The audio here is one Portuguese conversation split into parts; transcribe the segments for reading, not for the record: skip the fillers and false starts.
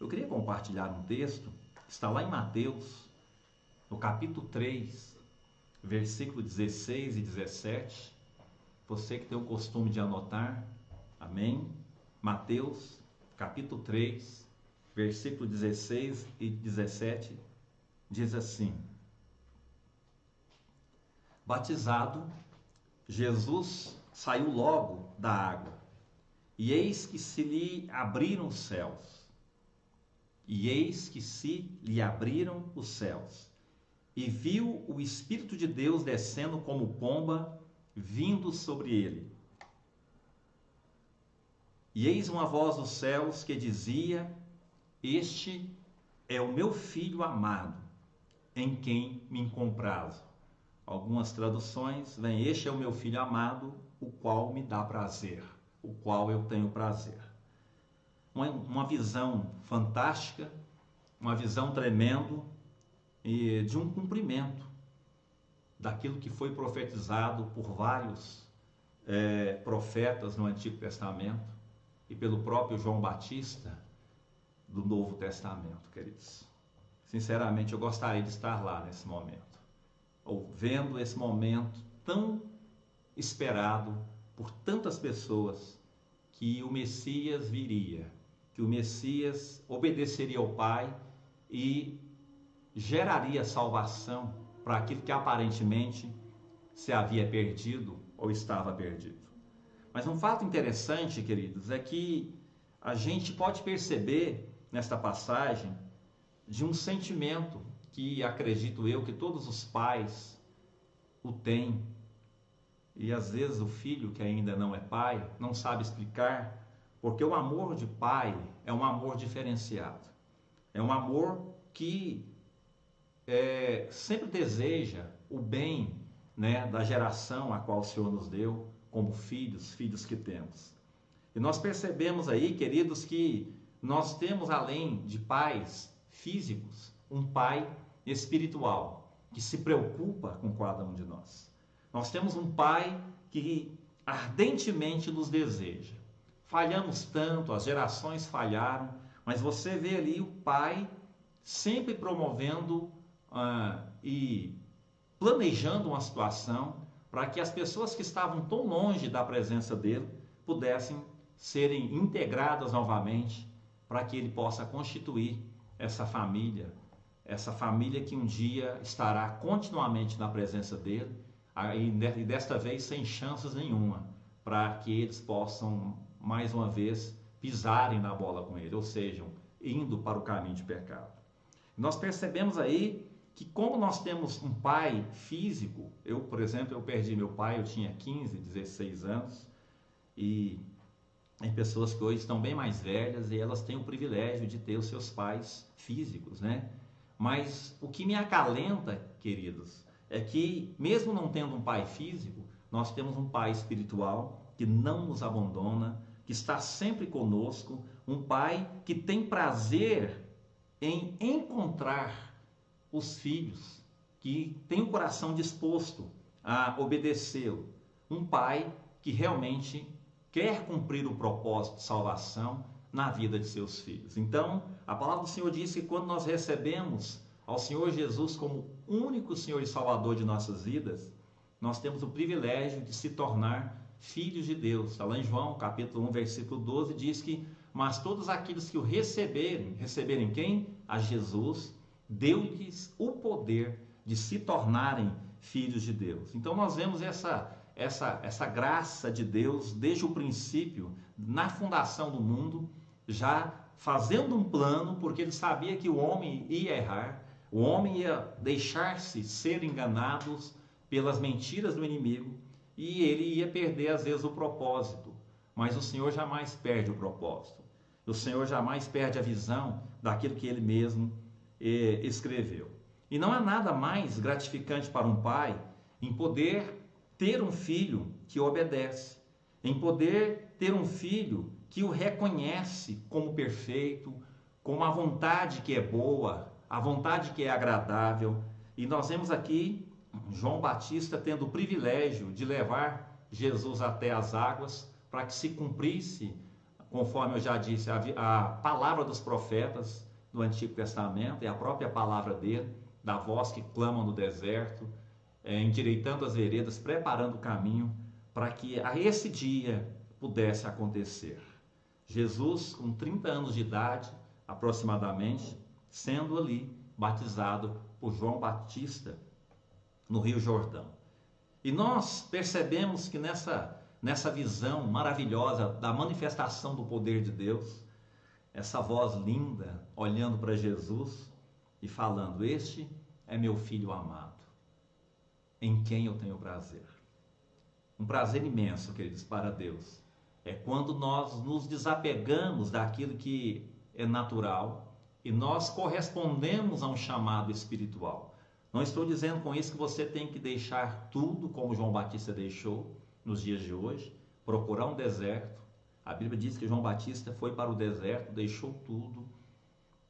Eu queria compartilhar um texto, está lá em Mateus, no capítulo 3, versículo 16 e 17. Você que tem o costume de anotar, amém? Mateus, capítulo 3, versículo 16 e 17, diz assim: Batizado, Jesus saiu logo da água, e eis que se lhe abriram os céus. E eis que se lhe abriram os céus, e viu o Espírito de Deus descendo como pomba, vindo sobre ele. E eis uma voz dos céus que dizia: Este é o meu Filho amado, em quem me comprazo. Algumas traduções vêm: Este é o meu Filho amado, o qual me dá prazer, o qual eu tenho prazer. Uma visão fantástica, uma visão tremendo e de um cumprimento daquilo que foi profetizado por vários profetas no Antigo Testamento e pelo próprio João Batista do Novo Testamento, queridos. Sinceramente, eu gostaria de estar lá nesse momento, ou vendo esse momento tão esperado por tantas pessoas, que o Messias viria, que o Messias obedeceria ao Pai e geraria salvação para aquilo que aparentemente se havia perdido ou estava perdido. Mas um fato interessante, queridos, é que a gente pode perceber nesta passagem de um sentimento que acredito eu que todos os pais o têm, e às vezes o filho que ainda não é pai não sabe explicar, porque o amor de pai é um amor diferenciado, é um amor que sempre deseja o bem, né, da geração a qual o Senhor nos deu como filhos que temos. E nós percebemos aí, queridos, que nós temos, além de pais físicos, um pai espiritual que se preocupa com cada um de nós. Nós temos um pai que ardentemente nos deseja. Falhamos tanto, as gerações falharam, mas você vê ali o pai sempre promovendo e planejando uma situação para que as pessoas que estavam tão longe da presença dele pudessem serem integradas novamente, para que ele possa constituir essa família que um dia estará continuamente na presença dele, e desta vez sem chances nenhuma, para que eles possam mais uma vez pisarem na bola com ele, ou seja, indo para o caminho de pecado. Nós percebemos aí que, como nós temos um pai físico, eu, por exemplo, eu perdi meu pai, eu tinha 15, 16 anos, e tem pessoas que hoje estão bem mais velhas e elas têm o privilégio de ter os seus pais físicos, né? Mas o que me acalenta, queridos, é que mesmo não tendo um pai físico, nós temos um pai espiritual que não nos abandona, que está sempre conosco, um pai que tem prazer em encontrar os filhos, que tem o coração disposto a obedecê-lo, um pai que realmente quer cumprir o propósito de salvação na vida de seus filhos. Então, a palavra do Senhor diz que quando nós recebemos ao Senhor Jesus como único Senhor e Salvador de nossas vidas, nós temos o privilégio de se tornar filhos de Deus. Está lá em João, capítulo 1, versículo 12, diz que: mas todos aqueles que o receberem quem? A Jesus, deu-lhes o poder de se tornarem filhos de Deus. Então nós vemos essa graça de Deus desde o princípio, na fundação do mundo, já fazendo um plano, porque ele sabia que o homem ia errar, o homem ia deixar-se ser enganados pelas mentiras do inimigo, e ele ia perder às vezes o propósito. Mas o Senhor jamais perde o propósito. O Senhor jamais perde a visão daquilo que ele mesmo escreveu. E não há nada mais gratificante para um pai em poder ter um filho que obedece, em poder ter um filho que o reconhece como perfeito, com a vontade que é boa, a vontade que é agradável. E nós vemos aqui João Batista tendo o privilégio de levar Jesus até as águas para que se cumprisse conforme eu já disse, a palavra dos profetas do Antigo Testamento, é a própria palavra dele, da voz que clama no deserto, endireitando as veredas, preparando o caminho para que a esse dia pudesse acontecer. Jesus, com 30 anos de idade, aproximadamente, sendo ali batizado por João Batista no Rio Jordão. E nós percebemos que nessa visão maravilhosa da manifestação do poder de Deus, essa voz linda olhando para Jesus e falando: este é meu filho amado, em quem eu tenho prazer. Um prazer imenso, queridos, para Deus. É quando nós nos desapegamos daquilo que é natural e nós correspondemos a um chamado espiritual. Não estou dizendo com isso que você tem que deixar tudo como João Batista deixou nos dias de hoje, procurar um deserto. A Bíblia diz que João Batista foi para o deserto, deixou tudo,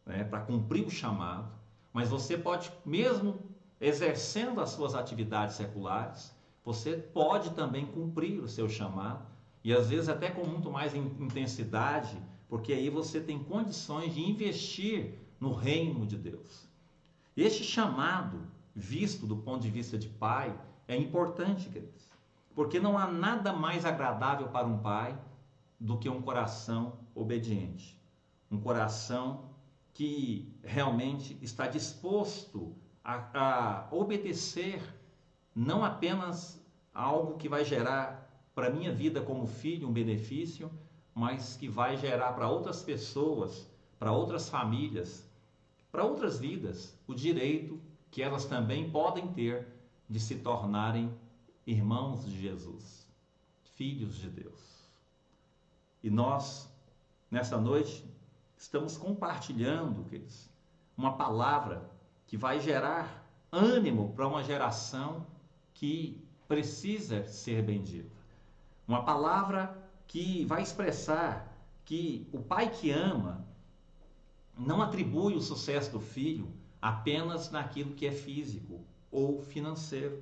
para cumprir o chamado. Mas você pode, mesmo exercendo as suas atividades seculares, você pode também cumprir o seu chamado, e às vezes até com muito mais intensidade, porque aí você tem condições de investir no reino de Deus. Este chamado, visto do ponto de vista de pai, é importante, queridos, porque não há nada mais agradável para um pai do que um coração obediente, um coração que realmente está disposto a obedecer, não apenas algo que vai gerar para a minha vida como filho um benefício, mas que vai gerar para outras pessoas, para outras famílias, para outras vidas, o direito que elas também podem ter de se tornarem irmãos de Jesus, filhos de Deus. E nós, nessa noite, estamos compartilhando, queridos, uma palavra que vai gerar ânimo para uma geração que precisa ser bendita. Uma palavra que vai expressar que o pai que ama não atribui o sucesso do filho apenas naquilo que é físico ou financeiro.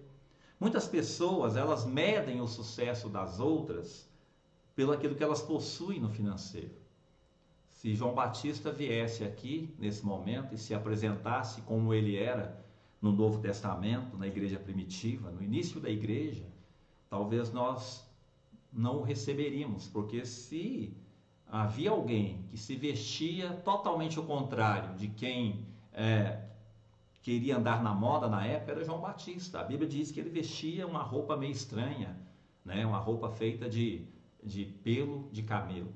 Muitas pessoas, elas medem o sucesso das outras pelo aquilo que elas possuem no financeiro. Se João Batista viesse aqui nesse momento e se apresentasse como ele era no Novo Testamento, na igreja primitiva, no início da igreja, talvez nós não o receberíamos, porque se havia alguém que se vestia totalmente ao contrário de quem queria andar na moda na época, era João Batista. A Bíblia diz que ele vestia uma roupa meio estranha, uma roupa feita de pelo de camelo.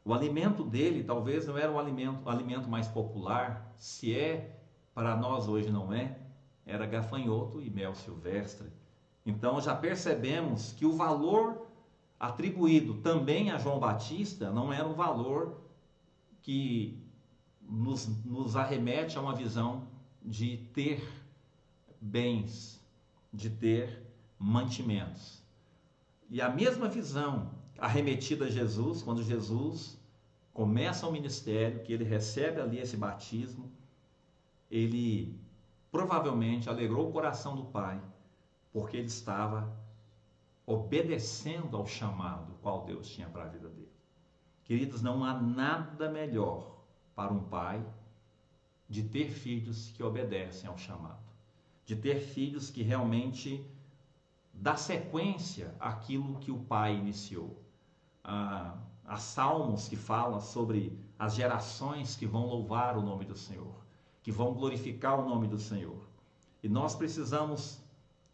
O alimento dele talvez não era o alimento mais popular, se é, para nós hoje não é, era gafanhoto e mel silvestre. Então já percebemos que o valor atribuído também a João Batista não era um valor que nos arremete a uma visão de ter bens, de ter mantimentos. E a mesma visão arremetida a Jesus, quando Jesus começa o ministério, que ele recebe ali esse batismo, ele provavelmente alegrou o coração do Pai, porque ele estava obedecendo ao chamado qual Deus tinha para a vida dele. Queridos, não há nada melhor para um pai de ter filhos que obedecem ao chamado, de ter filhos que realmente dá sequência àquilo que o pai iniciou. Há salmos que falam sobre as gerações que vão louvar o nome do Senhor, que vão glorificar o nome do Senhor. E nós precisamos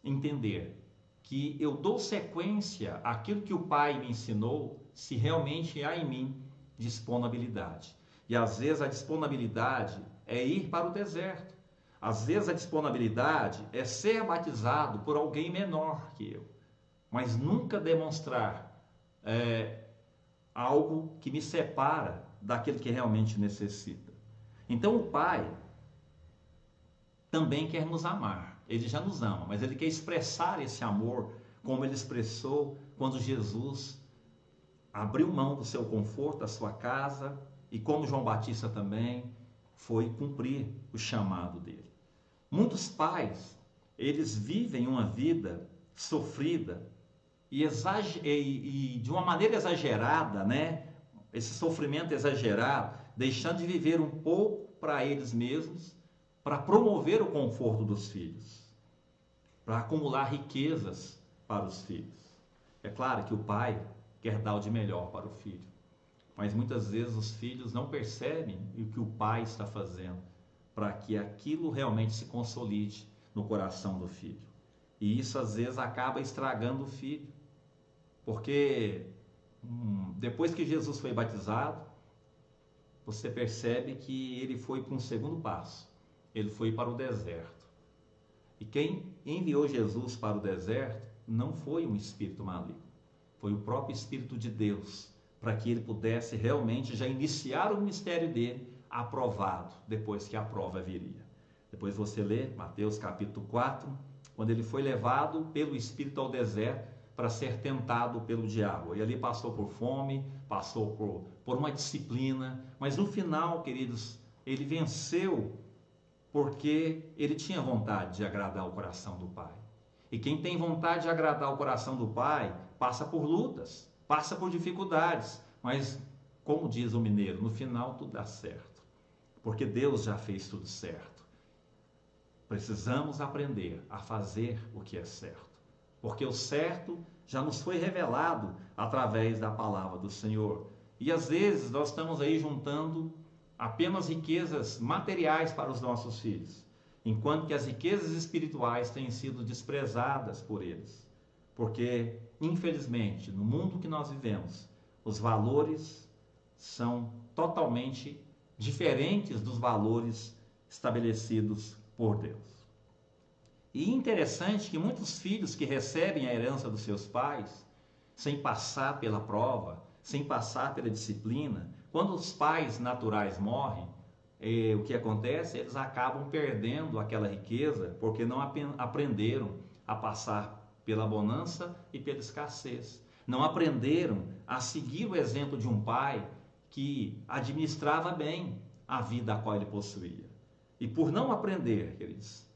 entender que eu dou sequência àquilo que o pai me ensinou se realmente há em mim disponibilidade. E às vezes a disponibilidade é ir para o deserto. Às vezes a disponibilidade é ser batizado por alguém menor que eu, mas nunca demonstrar algo que me separa daquele que realmente necessita. Então o Pai também quer nos amar. Ele já nos ama, mas ele quer expressar esse amor como ele expressou quando Jesus abriu mão do seu conforto, da sua casa, e como João Batista também foi cumprir o chamado dele. Muitos pais, eles vivem uma vida sofrida e de uma maneira exagerada, esse sofrimento exagerado, deixando de viver um pouco para eles mesmos, para promover o conforto dos filhos, para acumular riquezas para os filhos. É claro que o pai quer dar o de melhor para o filho, mas muitas vezes os filhos não percebem o que o pai está fazendo para que aquilo realmente se consolide no coração do filho. E isso às vezes acaba estragando o filho, porque depois que Jesus foi batizado, você percebe que ele foi para um segundo passo, ele foi para o deserto. E quem enviou Jesus para o deserto não foi um espírito maligno, foi o próprio Espírito de Deus, para que ele pudesse realmente já iniciar o ministério dele aprovado, depois que a prova viria. Depois você lê Mateus capítulo 4, quando ele foi levado pelo Espírito ao deserto para ser tentado pelo diabo. E ali passou por fome, passou por uma disciplina, mas no final, queridos, ele venceu porque ele tinha vontade de agradar o coração do Pai. E quem tem vontade de agradar o coração do Pai, passa por lutas, passa por dificuldades, mas, como diz o mineiro, no final tudo dá certo, porque Deus já fez tudo certo. Precisamos aprender a fazer o que é certo, porque o certo já nos foi revelado através da palavra do Senhor. E às vezes nós estamos aí juntando apenas riquezas materiais para os nossos filhos, enquanto que as riquezas espirituais têm sido desprezadas por eles. Porque, infelizmente, no mundo que nós vivemos, os valores são totalmente diferentes dos valores estabelecidos por Deus. E interessante que muitos filhos que recebem a herança dos seus pais, sem passar pela prova, sem passar pela disciplina, quando os pais naturais morrem, o que acontece? Eles acabam perdendo aquela riqueza porque não aprenderam a passar pela bonança e pela escassez. Não aprenderam a seguir o exemplo de um pai que administrava bem a vida a qual ele possuía. E por não aprender, queridos,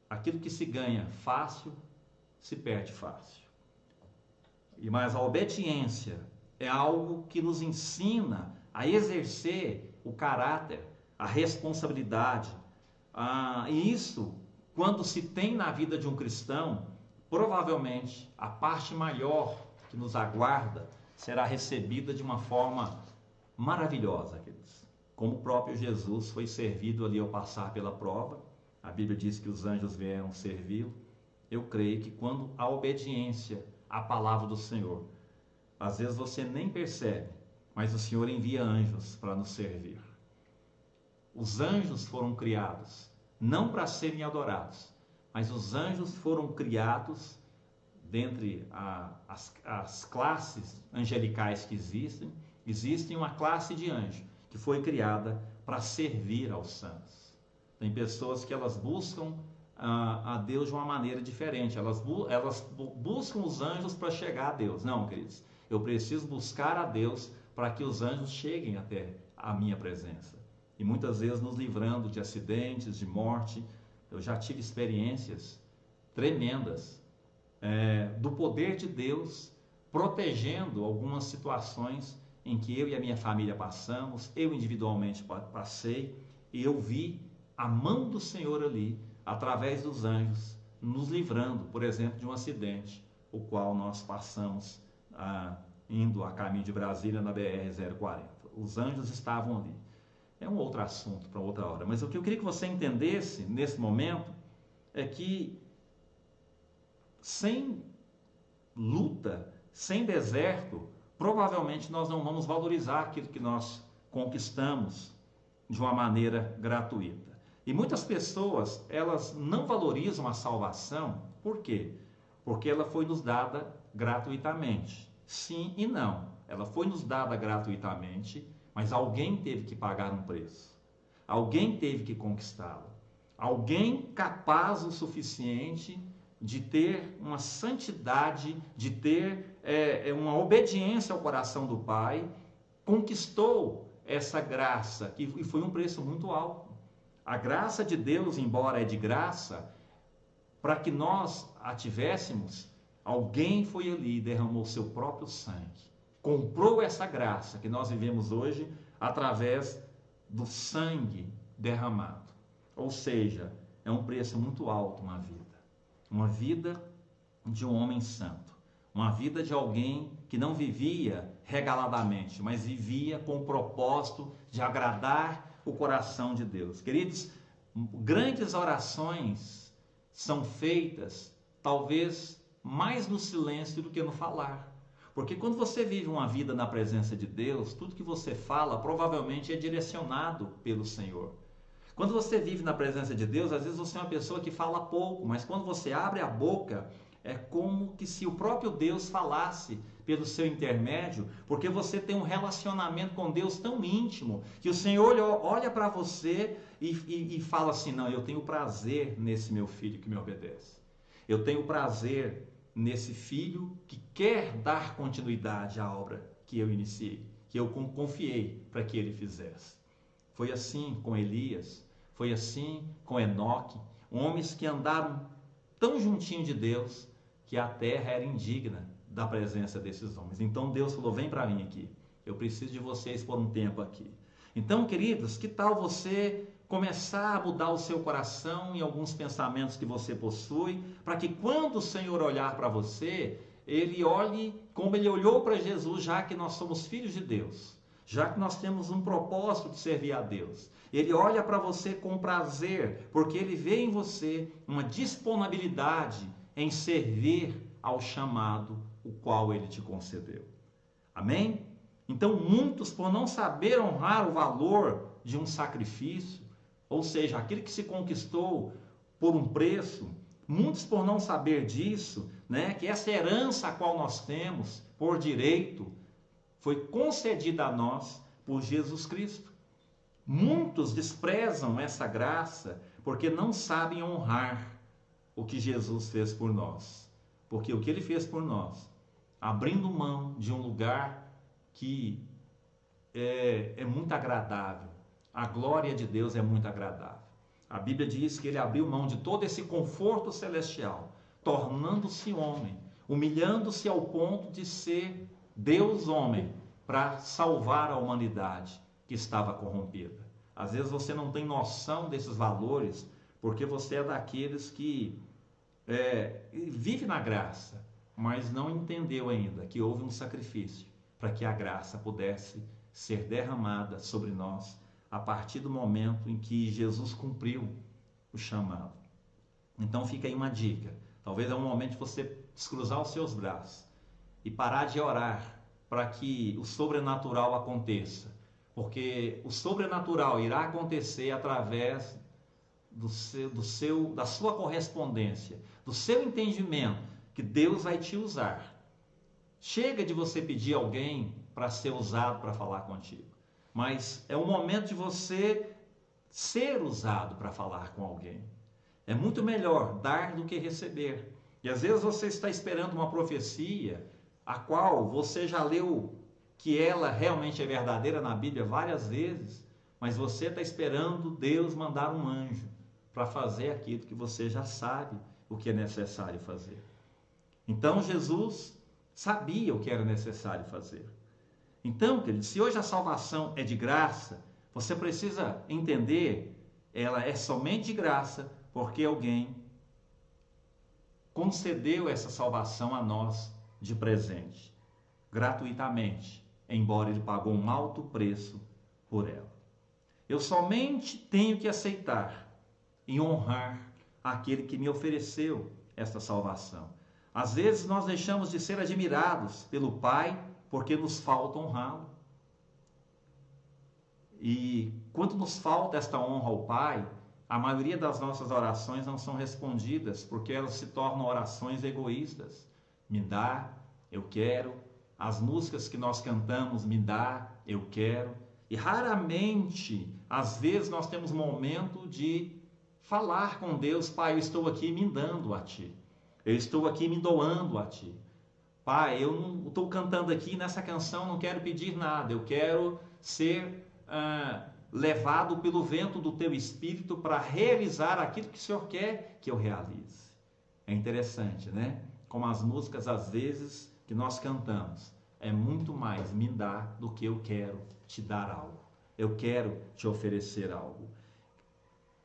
aquilo que se ganha fácil, se perde fácil. Mas a obediência é algo que nos ensina a exercer o caráter, a responsabilidade. E isso, quando se tem na vida de um cristão, provavelmente a parte maior que nos aguarda será recebida de uma forma maravilhosa, queridos. Como o próprio Jesus foi servido ali ao passar pela prova, a Bíblia diz que os anjos vieram servi-lo. Eu creio que quando a obediência à palavra do Senhor, às vezes você nem percebe, mas o Senhor envia anjos para nos servir. Os anjos foram criados não para serem adorados, mas os anjos foram criados dentre as classes angelicais que existem. Existe uma classe de anjo que foi criada para servir aos santos. Tem pessoas que elas buscam a Deus de uma maneira diferente. Elas buscam os anjos para chegar a Deus. Não, queridos, eu preciso buscar a Deus para que os anjos cheguem até a minha presença. E muitas vezes nos livrando de acidentes, de morte. Eu já tive experiências tremendas do poder de Deus protegendo algumas situações em que eu e a minha família passamos, eu individualmente passei, e eu vi a mão do Senhor ali, através dos anjos, nos livrando, por exemplo, de um acidente, o qual nós passamos indo a caminho de Brasília na BR-040. Os anjos estavam ali. É um outro assunto para outra hora, mas o que eu queria que você entendesse nesse momento é que sem luta, sem deserto, provavelmente nós não vamos valorizar aquilo que nós conquistamos de uma maneira gratuita. E muitas pessoas, elas não valorizam a salvação, por quê? Porque ela foi nos dada gratuitamente. Sim e não. Ela foi nos dada gratuitamente, mas alguém teve que pagar um preço. Alguém teve que conquistá-la. Alguém capaz o suficiente de ter uma santidade, de ter uma obediência ao coração do Pai, conquistou essa graça, e foi um preço muito alto. A graça de Deus, embora é de graça, para que nós a tivéssemos, alguém foi ali e derramou seu próprio sangue. comprou essa graça que nós vivemos hoje através do sangue derramado. Ou seja, é um preço muito alto uma vida de um homem santo, uma vida de alguém que não vivia regaladamente, mas vivia com o propósito de agradar o coração de Deus. Queridos, grandes orações são feitas talvez mais no silêncio do que no falar. Porque quando você vive uma vida na presença de Deus, tudo que você fala provavelmente é direcionado pelo Senhor. Quando você vive na presença de Deus, às vezes você é uma pessoa que fala pouco, mas quando você abre a boca, é como que se o próprio Deus falasse pelo seu intermédio, porque você tem um relacionamento com Deus tão íntimo, que o Senhor olha para você e fala assim, não, eu tenho prazer nesse meu filho que me obedece. Eu tenho prazer nesse filho que quer dar continuidade à obra que eu iniciei, que eu confiei para que ele fizesse. Foi assim com Elias, foi assim com Enoque, homens que andaram tão juntinho de Deus que a terra era indigna da presença desses homens. Então Deus falou, vem para mim aqui, eu preciso de vocês por um tempo aqui. Então, queridos, que tal você começar a mudar o seu coração em alguns pensamentos que você possui, para que quando o Senhor olhar para você, ele olhe como ele olhou para Jesus, já que nós somos filhos de Deus, já que nós temos um propósito de servir a Deus. Ele olha para você com prazer, porque ele vê em você uma disponibilidade em servir ao chamado o qual ele te concedeu. Amém? Então, muitos, por não saber honrar o valor de um sacrifício, ou seja, aquele que se conquistou por um preço, muitos por não saber disso, que essa herança a qual nós temos por direito foi concedida a nós por Jesus Cristo. Muitos desprezam essa graça porque não sabem honrar o que Jesus fez por nós. Porque o que ele fez por nós, abrindo mão de um lugar que é muito agradável, a glória de Deus é muito agradável. A Bíblia diz que ele abriu mão de todo esse conforto celestial, tornando-se homem, humilhando-se ao ponto de ser Deus homem, para salvar a humanidade que estava corrompida. Às vezes você não tem noção desses valores, porque você é daqueles que vive na graça, mas não entendeu ainda que houve um sacrifício para que a graça pudesse ser derramada sobre nós a partir do momento em que Jesus cumpriu o chamado. Então fica aí uma dica. Talvez é um momento de você descruzar os seus braços e parar de orar para que o sobrenatural aconteça. Porque o sobrenatural irá acontecer através da sua correspondência, do seu entendimento que Deus vai te usar. Chega de você pedir alguém para ser usado para falar contigo. Mas é o momento de você ser usado para falar com alguém. É muito melhor dar do que receber. E às vezes você está esperando uma profecia, a qual você já leu que ela realmente é verdadeira na Bíblia várias vezes, mas você está esperando Deus mandar um anjo para fazer aquilo que você já sabe o que é necessário fazer. Então Jesus sabia o que era necessário fazer. Então, querido, se hoje a salvação é de graça, você precisa entender, ela é somente de graça porque alguém concedeu essa salvação a nós de presente, gratuitamente, embora ele pagou um alto preço por ela. Eu somente tenho que aceitar e honrar aquele que me ofereceu esta salvação. Às vezes nós deixamos de ser admirados pelo Pai porque nos falta honrá-lo. E quando nos falta esta honra ao Pai, a maioria das nossas orações não são respondidas, porque elas se tornam orações egoístas. Me dá, eu quero. As músicas que nós cantamos, me dá, eu quero. E raramente, às vezes, nós temos momento de falar com Deus, Pai, eu estou aqui me dando a Ti. Eu estou aqui me doando a Ti. Pai, eu não estou cantando aqui nessa canção, não quero pedir nada. Eu quero ser levado pelo vento do Teu Espírito para realizar aquilo que o Senhor quer que eu realize. É interessante, né? Como as músicas, às vezes, que nós cantamos, é muito mais me dar do que eu quero te dar algo. Eu quero te oferecer algo.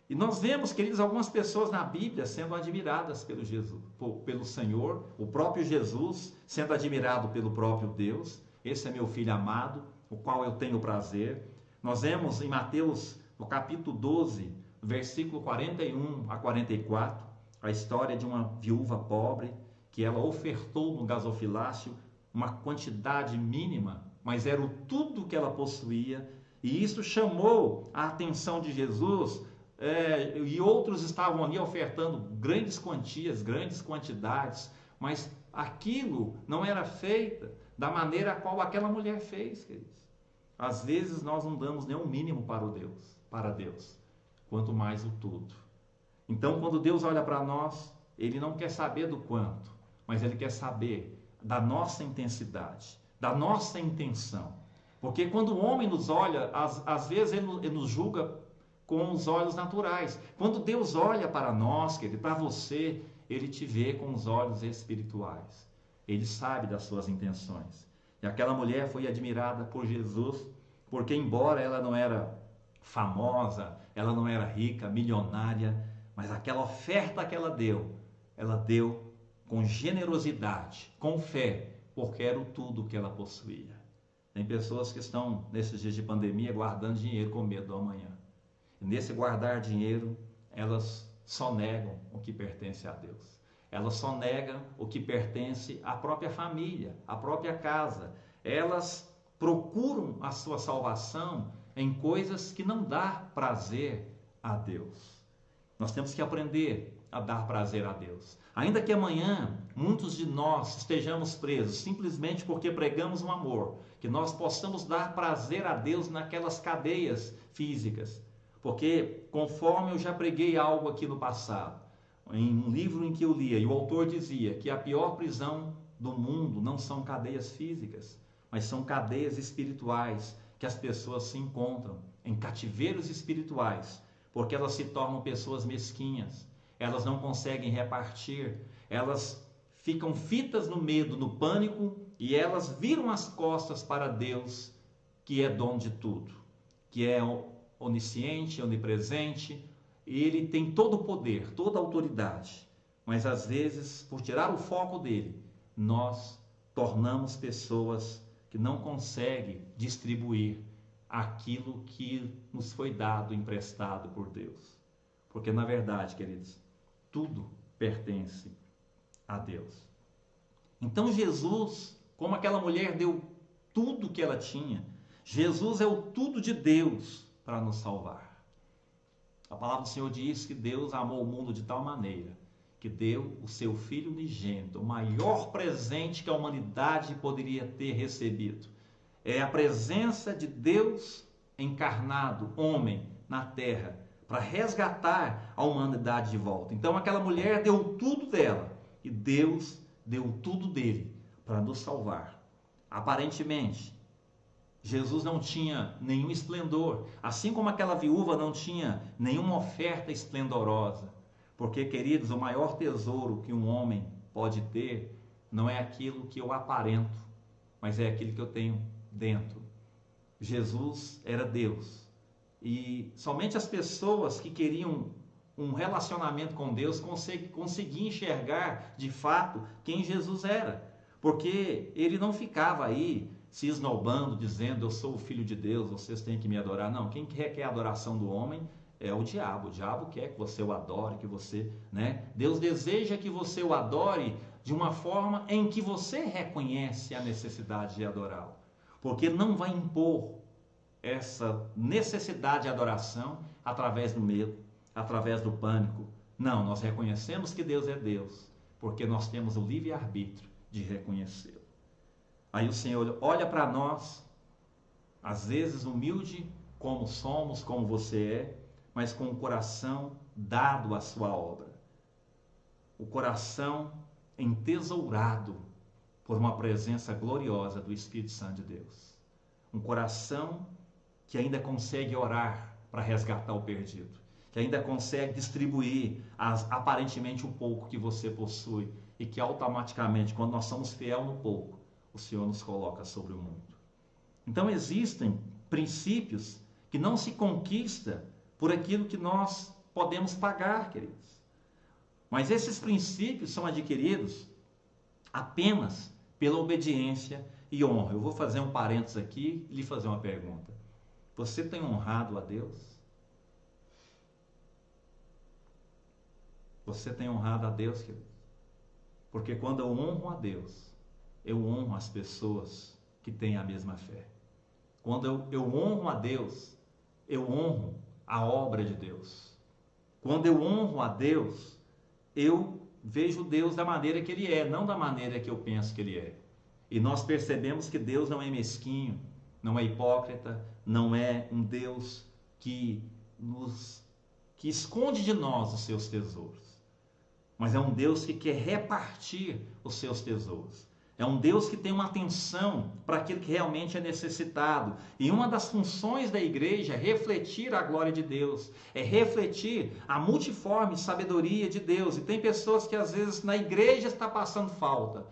E nós vemos, queridos, algumas pessoas na Bíblia sendo admiradas pelo Senhor, o próprio Jesus sendo admirado pelo próprio Deus. Esse é meu filho amado, o qual eu tenho prazer. Nós vemos em Mateus, no capítulo 12, versículo 41 a 44, a história de uma viúva pobre, que ela ofertou no gasofilácio uma quantidade mínima, mas era o tudo que ela possuía, e isso chamou a atenção de Jesus. E outros estavam ali ofertando grandes quantias, grandes quantidades, mas aquilo não era feito da maneira a qual aquela mulher fez, queridos. Às vezes nós não damos nem o mínimo para Deus, quanto mais o tudo. Então, quando Deus olha para nós, Ele não quer saber do quanto, mas Ele quer saber da nossa intensidade, da nossa intenção. Porque quando o homem nos olha, às vezes ele nos julga com os olhos naturais. Quando Deus olha para nós, querido, para você, Ele te vê com os olhos espirituais. Ele sabe das suas intenções. E aquela mulher foi admirada por Jesus, porque embora ela não era famosa, ela não era rica, milionária, mas aquela oferta que ela deu com generosidade, com fé, porque era o tudo que ela possuía. Tem pessoas que estão, nesses dias de pandemia, guardando dinheiro com medo do amanhã. E nesse guardar dinheiro, elas só negam o que pertence a Deus. Elas só negam o que pertence à própria família, à própria casa. Elas procuram a sua salvação em coisas que não dá prazer a Deus. Nós temos que aprender a dar prazer a Deus. Ainda que amanhã muitos de nós estejamos presos simplesmente porque pregamos um amor, que nós possamos dar prazer a Deus naquelas cadeias físicas. Porque, conforme eu já preguei algo aqui no passado, em um livro em que eu lia, e o autor dizia que a pior prisão do mundo não são cadeias físicas, mas são cadeias espirituais, que as pessoas se encontram em cativeiros espirituais, porque elas se tornam pessoas mesquinhas, elas não conseguem repartir, elas ficam fitas no medo, no pânico, e elas viram as costas para Deus, que é dono de tudo, que é onisciente, onipresente, e Ele tem todo o poder, toda a autoridade, mas às vezes, por tirar o foco dele, nós tornamos pessoas que não conseguem distribuir aquilo que nos foi dado, emprestado por Deus. Porque na verdade, queridos, tudo pertence a Deus. Então Jesus, como aquela mulher deu tudo que ela tinha, Jesus é o tudo de Deus para nos salvar. A palavra do Senhor diz que Deus amou o mundo de tal maneira que deu o seu Filho unigênito, o maior presente que a humanidade poderia ter recebido. É a presença de Deus encarnado, homem, na terra, para resgatar a humanidade de volta. Então aquela mulher deu tudo dela e Deus deu tudo dele para nos salvar. Aparentemente, Jesus não tinha nenhum esplendor, assim como aquela viúva não tinha nenhuma oferta esplendorosa. Porque, queridos, o maior tesouro que um homem pode ter não é aquilo que eu aparento, mas é aquilo que eu tenho dentro. Jesus era Deus. E somente as pessoas que queriam um relacionamento com Deus conseguiam enxergar de fato quem Jesus era. Porque ele não ficava aí se esnobando, dizendo: eu sou o Filho de Deus, vocês têm que me adorar. Não, quem quer a adoração do homem é o diabo. O diabo quer que você o adore, que você, Deus deseja que você o adore de uma forma em que você reconhece a necessidade de adorá-lo. Porque não vai impor essa necessidade de adoração através do medo, através do pânico. Não, nós reconhecemos que Deus é Deus, porque nós temos o livre-arbítrio de reconhecê-lo. Aí o Senhor olha para nós, às vezes humilde como somos, como você é, mas com o coração dado à sua obra. O coração entesourado por uma presença gloriosa do Espírito Santo de Deus. Um coração que ainda consegue orar para resgatar o perdido, que ainda consegue distribuir aparentemente o pouco que você possui, e que automaticamente, quando nós somos fiéis no pouco, o Senhor nos coloca sobre o mundo. Então existem princípios que não se conquista por aquilo que nós podemos pagar, queridos. Mas esses princípios são adquiridos apenas pela obediência e honra. Eu vou fazer um parênteses aqui e lhe fazer uma pergunta. Você tem honrado a Deus? Você tem honrado a Deus, querido? Porque quando eu honro a Deus, eu honro as pessoas que têm a mesma fé. Quando eu honro a Deus, eu honro a obra de Deus. Quando eu honro a Deus, eu vejo Deus da maneira que Ele é, não da maneira que eu penso que Ele é. E nós percebemos que Deus não é mesquinho, não é hipócrita, não é um Deus que esconde de nós os seus tesouros. Mas é um Deus que quer repartir os seus tesouros. É um Deus que tem uma atenção para aquilo que realmente é necessitado. E uma das funções da igreja é refletir a glória de Deus, é refletir a multiforme sabedoria de Deus. E tem pessoas que às vezes na igreja está passando falta.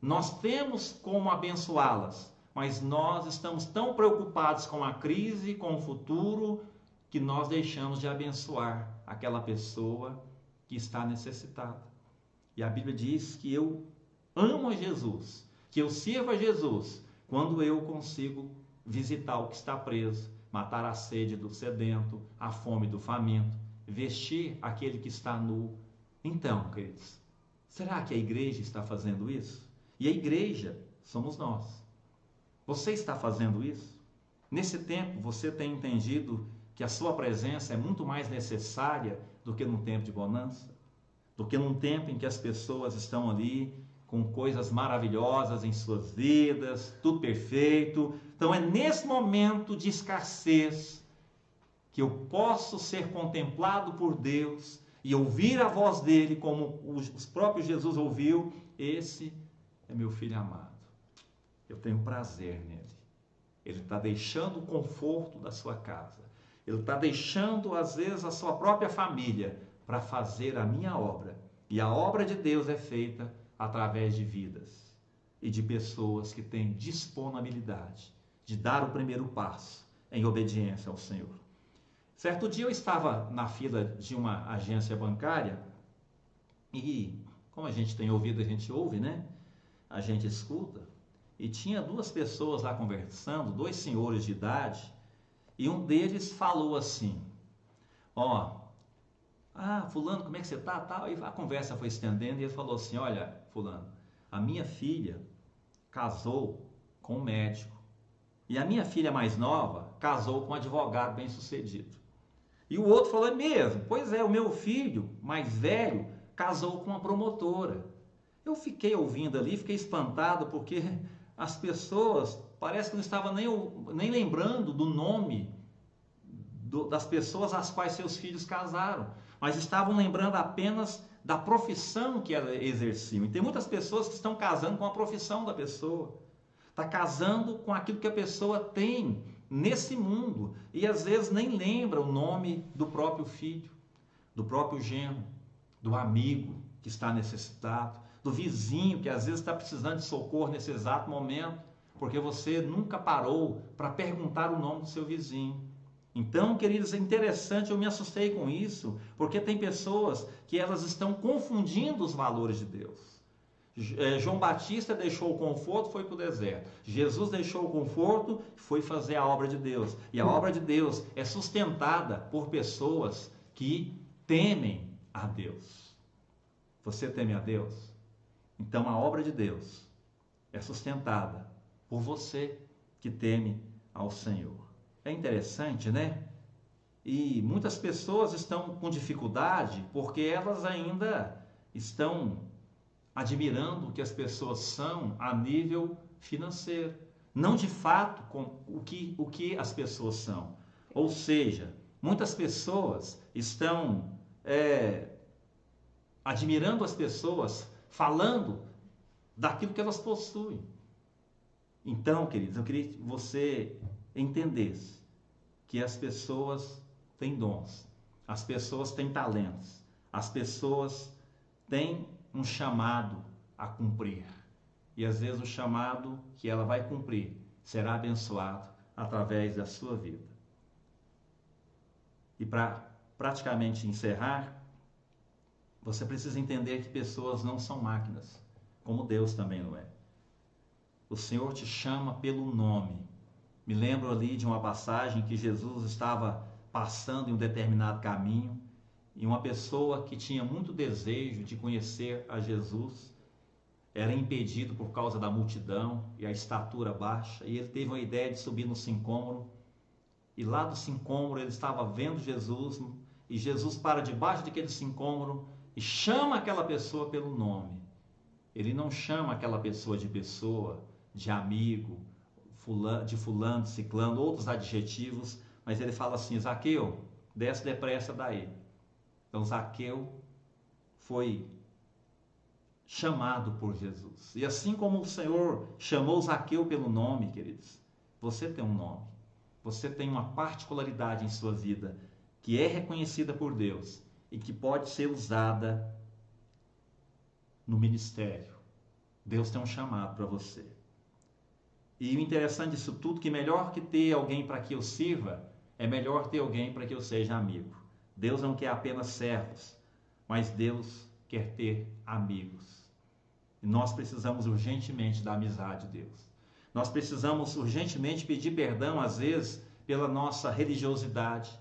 Nós temos como abençoá-las, mas nós estamos tão preocupados com a crise, com o futuro, que nós deixamos de abençoar aquela pessoa que está necessitada. E a Bíblia diz que eu amo a Jesus, que eu sirvo a Jesus, quando eu consigo visitar o que está preso, matar a sede do sedento, a fome do faminto, vestir aquele que está nu. Então, queridos, será que a igreja está fazendo isso? E a igreja somos nós. Você está fazendo isso? Nesse tempo, você tem entendido que a sua presença é muito mais necessária do que num tempo de bonança? Do que num tempo em que as pessoas estão ali com coisas maravilhosas em suas vidas, tudo perfeito. Então é nesse momento de escassez que eu posso ser contemplado por Deus e ouvir a voz dele, como o próprio Jesus ouviu: esse é meu filho amado, eu tenho prazer nele. Ele está deixando o conforto da sua casa, ele está deixando às vezes a sua própria família para fazer a minha obra. E a obra de Deus é feita através de vidas e de pessoas que têm disponibilidade de dar o primeiro passo em obediência ao Senhor. Certo dia eu estava na fila de uma agência bancária e, como a gente tem ouvido, a gente ouve, né? A gente escuta. E tinha duas pessoas lá conversando, dois senhores de idade, e um deles falou assim: fulano, como é que você está? Tal. E a conversa foi estendendo e ele falou assim: olha, fulano, a minha filha casou com um médico e a minha filha mais nova casou com um advogado bem-sucedido. E o outro falou: é mesmo? Pois é, o meu filho mais velho casou com uma promotora. Eu fiquei ouvindo ali, fiquei espantado, porque as pessoas parece que não estavam nem lembrando do nome das pessoas às quais seus filhos casaram, mas estavam lembrando apenas da profissão que elas exerciam. E tem muitas pessoas que estão casando com a profissão da pessoa, está casando com aquilo que a pessoa tem nesse mundo, e às vezes nem lembra o nome do próprio filho, do próprio genro, do amigo que está necessitado, do vizinho que às vezes está precisando de socorro nesse exato momento, porque você nunca parou para perguntar o nome do seu vizinho. Então, queridos, é interessante, eu me assustei com isso, porque tem pessoas que elas estão confundindo os valores de Deus. João Batista deixou o conforto, foi para o deserto. Jesus deixou o conforto, foi fazer a obra de Deus. E a obra de Deus é sustentada por pessoas que temem a Deus. Você teme a Deus? Então a obra de Deus é sustentada por você que teme ao Senhor. É interessante, né? E muitas pessoas estão com dificuldade porque elas ainda estão admirando o que as pessoas são a nível financeiro, não de fato com o que as pessoas são. Ou seja, muitas pessoas estão admirando as pessoas, falando daquilo que elas possuem. Então, queridos, eu queria que você entendesse que as pessoas têm dons, as pessoas têm talentos, as pessoas têm um chamado a cumprir. E às vezes o chamado que ela vai cumprir será abençoado através da sua vida. E para praticamente encerrar, você precisa entender que pessoas não são máquinas, como Deus também não é. O Senhor te chama pelo nome. Me lembro ali de uma passagem que Jesus estava passando em um determinado caminho e uma pessoa que tinha muito desejo de conhecer a Jesus era impedido por causa da multidão e a estatura baixa, e ele teve uma ideia de subir no sicômoro, e lá do sicômoro ele estava vendo Jesus, e Jesus para debaixo daquele sicômoro e chama aquela pessoa pelo nome. Ele não chama aquela pessoa, de amigo, de fulano, de ciclano, outros adjetivos, mas ele fala assim: Zaqueu, desce depressa daí. Então Zaqueu foi chamado por Jesus. E assim como o Senhor chamou Zaqueu pelo nome, queridos, você tem um nome. Você tem uma particularidade em sua vida que é reconhecida por Deus e que pode ser usada no ministério. Deus tem um chamado para você. E o interessante disso tudo, que melhor que ter alguém para que eu sirva, é melhor ter alguém para que eu seja amigo. Deus não quer apenas servos, mas Deus quer ter amigos. E nós precisamos urgentemente da amizade de Deus. Nós precisamos urgentemente pedir perdão, às vezes, pela nossa religiosidade,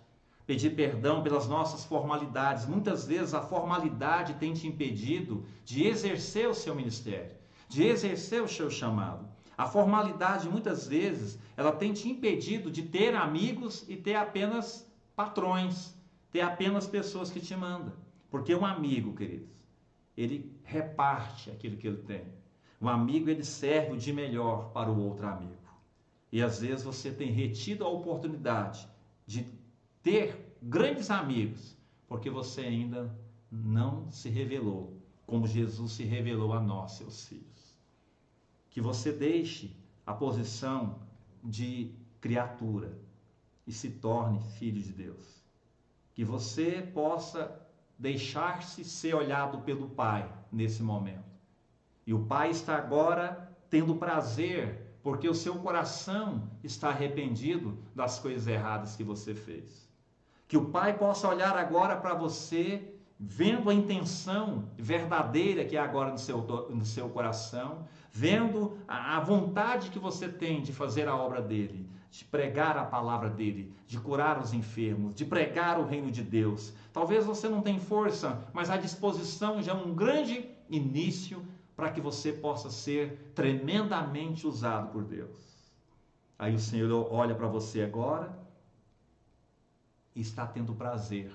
pedir perdão pelas nossas formalidades. Muitas vezes a formalidade tem te impedido de exercer o seu ministério, de exercer o seu chamado. A formalidade, muitas vezes, ela tem te impedido de ter amigos e ter apenas patrões, ter apenas pessoas que te mandam. Porque um amigo, queridos, ele reparte aquilo que ele tem. Um amigo, ele serve o de melhor para o outro amigo. E às vezes você tem retido a oportunidade de ter grandes amigos, porque você ainda não se revelou como Jesus se revelou a nós, seus filhos. Que você deixe a posição de criatura e se torne filho de Deus. Que você possa deixar-se ser olhado pelo Pai nesse momento. E o Pai está agora tendo prazer, porque o seu coração está arrependido das coisas erradas que você fez. Que o Pai possa olhar agora para você, vendo a intenção verdadeira que é agora no seu coração, vendo a vontade que você tem de fazer a obra dele, de pregar a palavra dele, de curar os enfermos, de pregar o reino de Deus. Talvez você não tenha força, mas a disposição já é um grande início para que você possa ser tremendamente usado por Deus. Aí o Senhor olha para você agora e está tendo prazer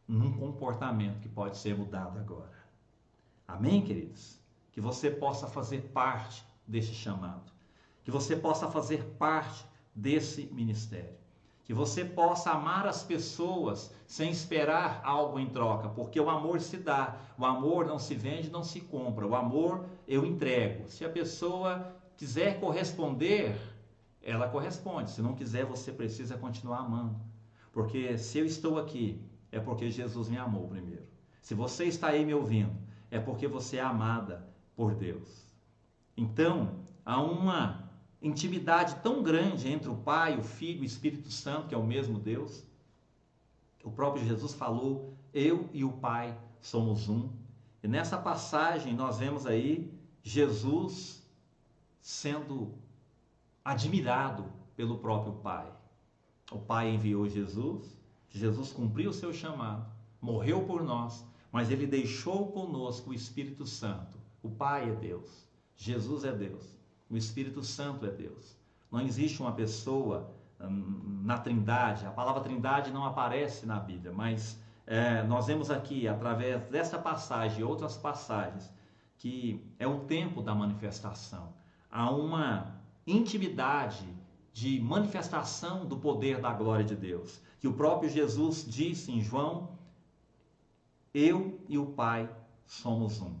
num comportamento que pode ser mudado agora. Amém, queridos? Que você possa fazer parte desse chamado. Que você possa fazer parte desse ministério. Que você possa amar as pessoas sem esperar algo em troca, porque o amor se dá. O amor não se vende, não se compra. O amor eu entrego. Se a pessoa quiser corresponder, ela corresponde. Se não quiser, você precisa continuar amando. Porque se eu estou aqui, é porque Jesus me amou primeiro. Se você está aí me ouvindo, é porque você é amada por Deus. Então, há uma intimidade tão grande entre o Pai, o Filho e o Espírito Santo, que é o mesmo Deus. O próprio Jesus falou: eu e o Pai somos um. E nessa passagem nós vemos aí Jesus sendo admirado pelo próprio Pai. O Pai enviou Jesus, Jesus cumpriu o seu chamado, morreu por nós, mas ele deixou conosco o Espírito Santo. O Pai é Deus, Jesus é Deus, o Espírito Santo é Deus. Não existe uma pessoa na Trindade, a palavra Trindade não aparece na Bíblia, mas nós vemos aqui, através dessa passagem e outras passagens, que é o tempo da manifestação. Há uma intimidade de manifestação do poder da glória de Deus, que o próprio Jesus disse em João: eu e o Pai somos um.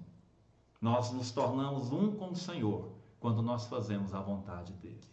Nós nos tornamos um com o Senhor quando nós fazemos a vontade dele.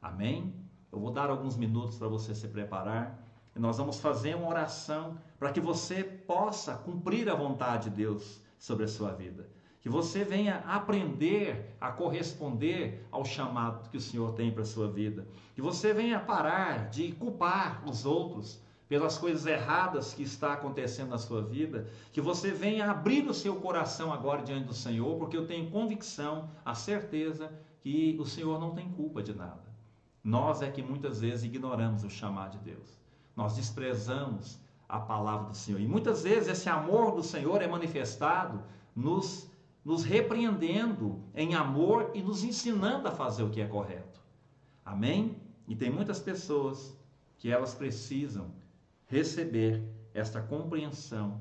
Amém? Eu vou dar alguns minutos para você se preparar e nós vamos fazer uma oração para que você possa cumprir a vontade de Deus sobre a sua vida. Que você venha aprender a corresponder ao chamado que o Senhor tem para a sua vida. Que você venha parar de culpar os outros pelas coisas erradas que está acontecendo na sua vida. Que você venha abrir o seu coração agora diante do Senhor, porque eu tenho convicção, a certeza que o Senhor não tem culpa de nada. Nós é que muitas vezes ignoramos o chamado de Deus. Nós desprezamos a palavra do Senhor. E muitas vezes esse amor do Senhor é manifestado nos repreendendo em amor e nos ensinando a fazer o que é correto. Amém? E tem muitas pessoas que elas precisam receber esta compreensão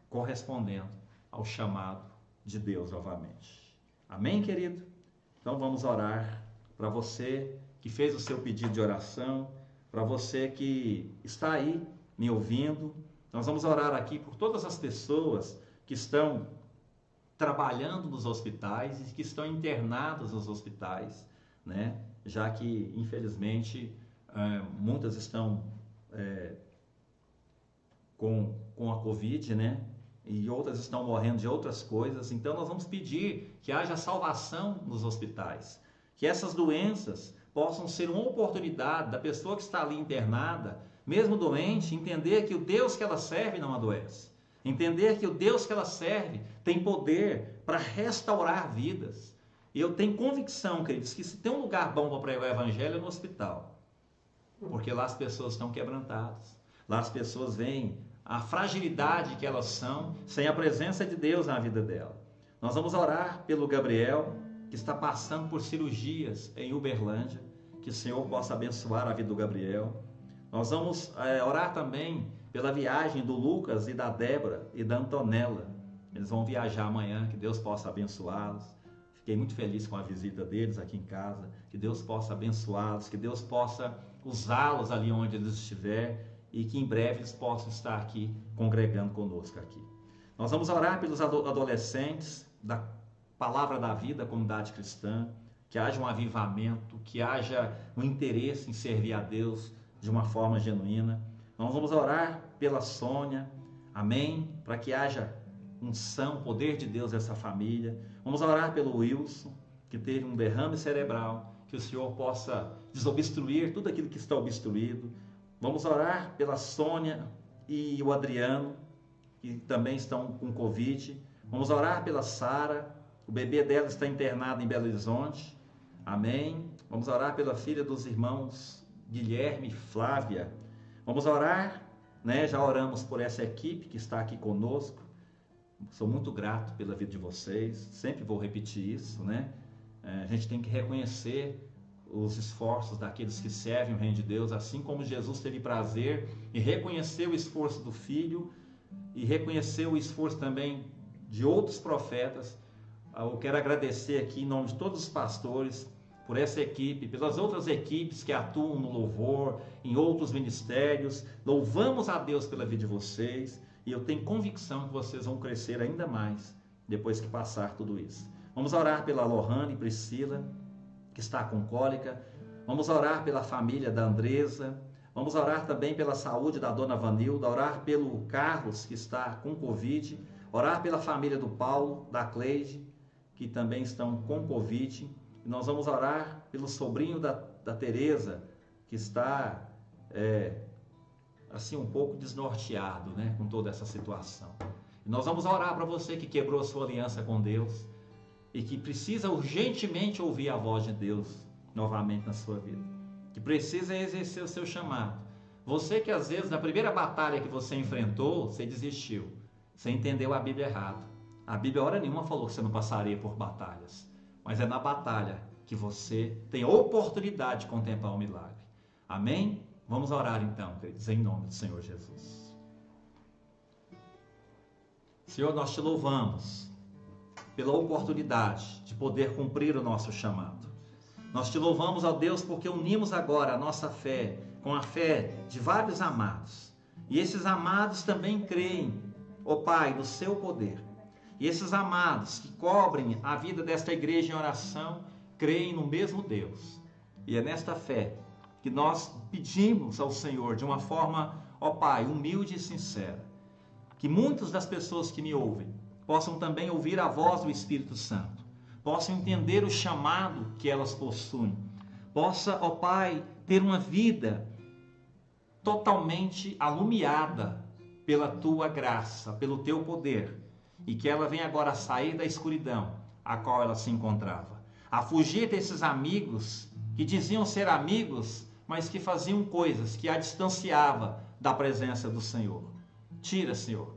correspondendo ao chamado de Deus novamente. Amém, querido? Então vamos orar para você que fez o seu pedido de oração, para você que está aí me ouvindo. Nós vamos orar aqui por todas as pessoas que estão trabalhando nos hospitais e que estão internadas nos hospitais, né? Já que, infelizmente, muitas estão com a Covid, né? E outras estão morrendo de outras coisas. Então, nós vamos pedir que haja salvação nos hospitais, que essas doenças possam ser uma oportunidade da pessoa que está ali internada, mesmo doente, entender que o Deus que ela serve não adoece. Entender que o Deus que ela serve tem poder para restaurar vidas. E eu tenho convicção, queridos, que se tem um lugar bom para pregar o evangelho é no hospital. Porque lá as pessoas estão quebrantadas. Lá as pessoas veem a fragilidade que elas são sem a presença de Deus na vida dela. Nós vamos orar pelo Gabriel, que está passando por cirurgias em Uberlândia. Que o Senhor possa abençoar a vida do Gabriel. Nós vamos orar também pela viagem do Lucas e da Débora e da Antonella. Eles vão viajar amanhã, que Deus possa abençoá-los. Fiquei muito feliz com a visita deles aqui em casa. Que Deus possa abençoá-los, que Deus possa usá-los ali onde eles estiverem e que em breve eles possam estar aqui congregando conosco aqui. Nós vamos orar pelos adolescentes da Palavra da Vida, comunidade cristã, que haja um avivamento, que haja um interesse em servir a Deus de uma forma genuína. Nós vamos orar pela Sônia, amém? Para que haja unção, poder de Deus nessa família. Vamos orar pelo Wilson, que teve um derrame cerebral, que o Senhor possa desobstruir tudo aquilo que está obstruído. Vamos orar pela Sônia e o Adriano, que também estão com Covid. Vamos orar pela Sara, o bebê dela está internado em Belo Horizonte, amém? Vamos orar pela filha dos irmãos Guilherme e Flávia. Vamos orar, né? Já oramos por essa equipe que está aqui conosco. Sou muito grato pela vida de vocês. Sempre vou repetir isso, né? A gente tem que reconhecer os esforços daqueles que servem o reino de Deus, assim como Jesus teve prazer em reconhecer o esforço do Filho e reconhecer o esforço também de outros profetas. Eu quero agradecer aqui em nome de todos os pastores por essa equipe, pelas outras equipes que atuam no louvor, em outros ministérios. Louvamos a Deus pela vida de vocês e eu tenho convicção que vocês vão crescer ainda mais depois que passar tudo isso. Vamos orar pela Lohane e Priscila, que está com cólica. Vamos orar pela família da Andresa. Vamos orar também pela saúde da dona Vanilda, orar pelo Carlos, que está com Covid, orar pela família do Paulo, da Cleide, que também estão com Covid. Nós vamos orar pelo sobrinho da Tereza, que está assim um pouco desnorteado, né, com toda essa situação. E nós vamos orar para você que quebrou a sua aliança com Deus e que precisa urgentemente ouvir a voz de Deus novamente na sua vida, que precisa exercer o seu chamado. Você que às vezes na primeira batalha que você enfrentou, você desistiu, você entendeu a Bíblia errado. A Bíblia hora nenhuma falou que você não passaria por batalhas. Mas é na batalha que você tem a oportunidade de contemplar um milagre. Amém? Vamos orar então, queridos, em nome do Senhor Jesus. Senhor, nós te louvamos pela oportunidade de poder cumprir o nosso chamado. Nós te louvamos, ó Deus, porque unimos agora a nossa fé com a fé de vários amados. E esses amados também creem, ó Pai, no seu poder. E esses amados que cobrem a vida desta igreja em oração, creem no mesmo Deus. E é nesta fé que nós pedimos ao Senhor, de uma forma, ó Pai, humilde e sincera, que muitas das pessoas que me ouvem possam também ouvir a voz do Espírito Santo, possam entender o chamado que elas possuem, possa, ó Pai, ter uma vida totalmente alumiada pela Tua graça, pelo Teu poder, e que ela venha agora a sair da escuridão a qual ela se encontrava, a fugir desses amigos que diziam ser amigos, mas que faziam coisas que a distanciava da presença do Senhor. Tira, Senhor,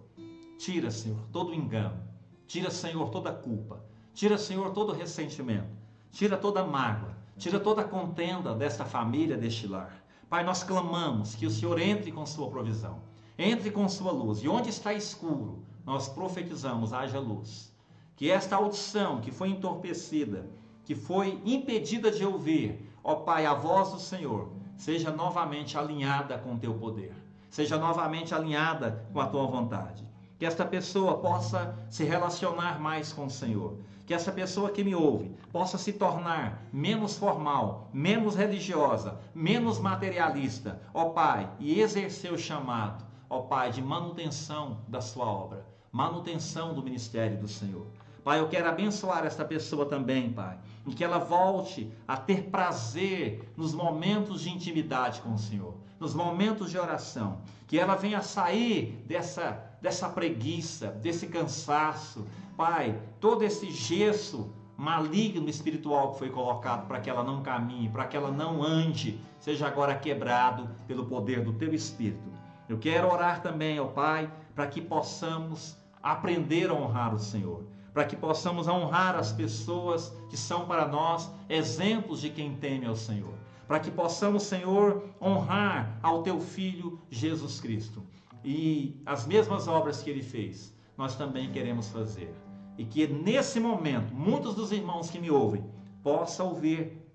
todo engano, tira, Senhor, toda culpa, tira, Senhor, todo ressentimento, tira toda mágoa, tira toda contenda desta família, deste lar. Pai, nós clamamos que o Senhor entre com sua provisão, entre com sua luz, e onde está escuro, nós profetizamos, haja luz. Que esta audição que foi entorpecida, que foi impedida de ouvir, ó Pai, a voz do Senhor, seja novamente alinhada com o Teu poder, seja novamente alinhada com a Tua vontade. Que esta pessoa possa se relacionar mais com o Senhor, que essa pessoa que me ouve possa se tornar menos formal, menos religiosa, menos materialista, ó Pai, e exercer o chamado, ó Pai, de manutenção da sua obra, manutenção do ministério do Senhor. Pai, eu quero abençoar esta pessoa também, Pai, e que ela volte a ter prazer nos momentos de intimidade com o Senhor, nos momentos de oração, que ela venha sair dessa preguiça, desse cansaço, Pai, todo esse gesso maligno espiritual que foi colocado para que ela não caminhe, para que ela não ande, seja agora quebrado pelo poder do Teu Espírito. Eu quero orar também, ó Pai, para que possamos aprender a honrar o Senhor, para que possamos honrar as pessoas que são para nós exemplos de quem teme ao Senhor, para que possamos, Senhor, honrar ao Teu Filho Jesus Cristo. E as mesmas obras que Ele fez, nós também queremos fazer. E que nesse momento, muitos dos irmãos que me ouvem, possam ouvir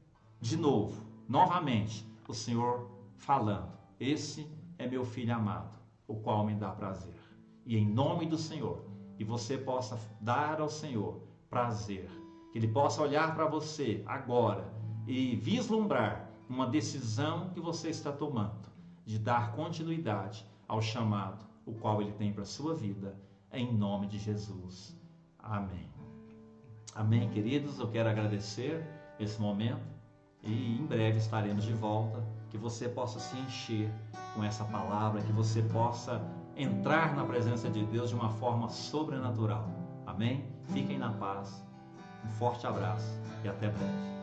de novo, novamente, o Senhor falando: esse é meu Filho amado, o qual me dá prazer. E em nome do Senhor, que você possa dar ao Senhor prazer, que Ele possa olhar para você agora e vislumbrar uma decisão que você está tomando, de dar continuidade ao chamado, o qual Ele tem para a sua vida, em nome de Jesus. Amém. Amém, queridos, eu quero agradecer esse momento e em breve estaremos de volta, que você possa se encher com essa palavra, que você possa entrar na presença de Deus de uma forma sobrenatural. Amém? Fiquem na paz. Um forte abraço e até breve.